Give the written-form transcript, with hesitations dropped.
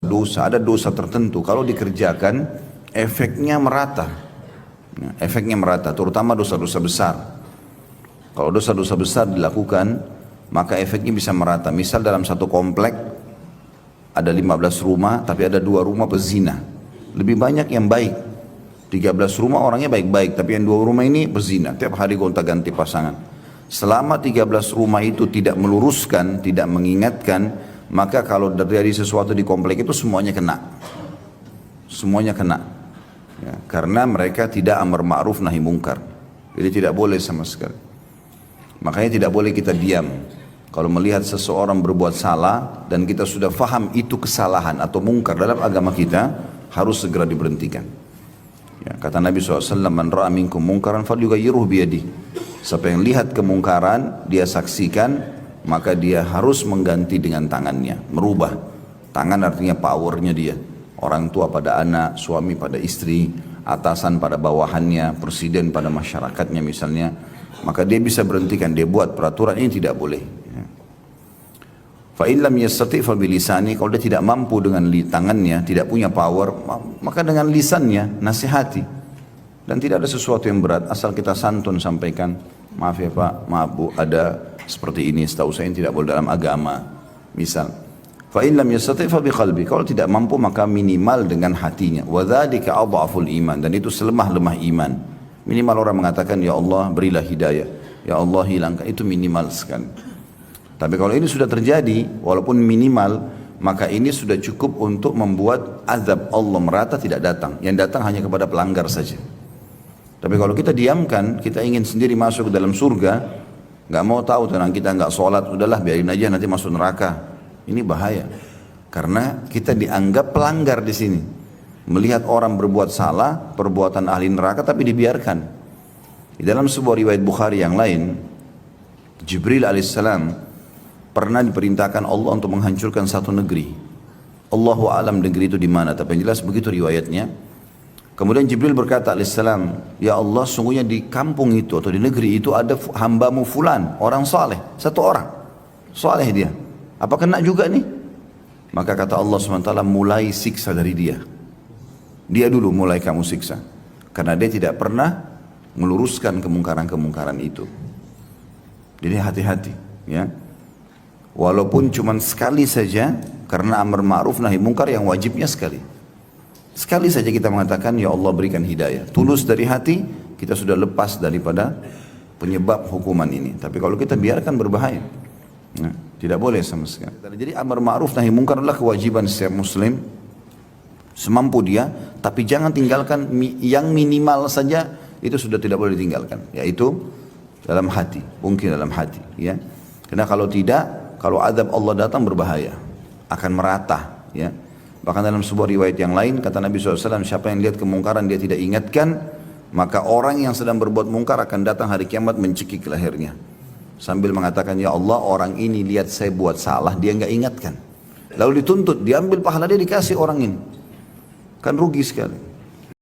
Dosa, ada dosa tertentu kalau dikerjakan efeknya merata. Nah, efeknya merata, terutama dosa-dosa besar. Kalau dosa-dosa besar dilakukan, maka efeknya bisa merata. Misal dalam satu komplek ada 15 rumah, tapi ada 2 rumah pezina. Lebih banyak yang baik. 13 rumah orangnya baik-baik, tapi yang 2 rumah ini pezina. Tiap hari gonta-ganti pasangan. Selama 13 rumah itu tidak meluruskan, tidak mengingatkan, maka kalau terjadi sesuatu di komplek itu semuanya kena. Semuanya kena. Ya, karena mereka tidak amar ma'ruf nahi mungkar. Jadi tidak boleh sama sekali. Makanya tidak boleh kita diam. Kalau melihat seseorang berbuat salah dan kita sudah faham itu kesalahan atau mungkar dalam agama kita, harus segera diberhentikan. Ya, kata Nabi SAW, man ra'a minkum mungkaran falyughayyirhu biyadihi. Siapa yang lihat kemungkaran, dia saksikan, maka dia harus mengganti dengan tangannya, merubah. Tangan artinya powernya dia. Orang tua pada anak, suami pada istri, atasan pada bawahannya, presiden pada masyarakatnya misalnya. Maka dia bisa berhentikan, dia buat peraturan ini tidak boleh. Fa in lam yastati' fa bilisani, kalau dia tidak mampu dengan tangannya, tidak punya power, maka dengan lisannya nasihati. Dan tidak ada sesuatu yang berat, asal kita santun sampaikan, maaf ya Pak, maaf Bu, ada seperti ini, setahu saya ini tidak boleh dalam agama. Misal, fa in lam yastati' fa biqalbi, kalau tidak mampu maka minimal dengan hatinya. Wa dzalika adhaful iman, dan itu selemah-lemah iman. Minimal orang mengatakan, ya Allah berilah hidayah, ya Allah hilangkan, itu minimal sekali. Tapi kalau ini sudah terjadi, walaupun minimal, maka ini sudah cukup untuk membuat azab Allah merata tidak datang. Yang datang hanya kepada pelanggar saja. Tapi kalau kita diamkan, kita ingin sendiri masuk ke dalam surga, nggak mau tahu tentang kita nggak sholat, udahlah biarin aja nanti masuk neraka. Ini bahaya, karena kita dianggap pelanggar di sini. Melihat orang berbuat salah, perbuatan ahli neraka, tapi dibiarkan. Di dalam sebuah riwayat Bukhari yang lain, Jibril alaihissalam pernah diperintahkan Allah untuk menghancurkan satu negeri. Allahu a'lam negeri itu di mana, tapi yang jelas begitu riwayatnya. Kemudian Jibril berkata alaihissalam, ya Allah sungguhnya di kampung itu atau di negeri itu ada hambamu fulan, orang saleh, satu orang, saleh dia. Apa kena juga nih? Maka kata Allah SWT, mulai siksa dari dia. Dia dulu mulai kamu siksa. Karena dia tidak pernah meluruskan kemungkaran-kemungkaran itu. Jadi hati-hati, ya. Walaupun cuma sekali saja, karena amar ma'ruf nahi mungkar yang wajibnya sekali. Sekali saja kita mengatakan, ya Allah berikan hidayah. Tulus dari hati, kita sudah lepas daripada penyebab hukuman ini. Tapi kalau kita biarkan berbahaya. Nah, tidak boleh sama sekali. Jadi amar ma'ruf nahi mungkar adalah kewajiban setiap muslim semampu dia, tapi jangan tinggalkan yang minimal saja, itu sudah tidak boleh ditinggalkan, yaitu dalam hati, mungkin dalam hati, ya. Karena kalau tidak, kalau azab Allah datang berbahaya, akan merata, ya. Bahkan dalam sebuah riwayat yang lain kata Nabi SAW, siapa yang lihat kemungkaran dia tidak ingatkan, maka orang yang sedang berbuat mungkar akan datang hari kiamat mencekik lehernya sambil mengatakan, ya Allah orang ini lihat saya buat salah, dia nggak ingatkan, lalu dituntut, diambil pahala dia dikasih orang ini, kan rugi sekali.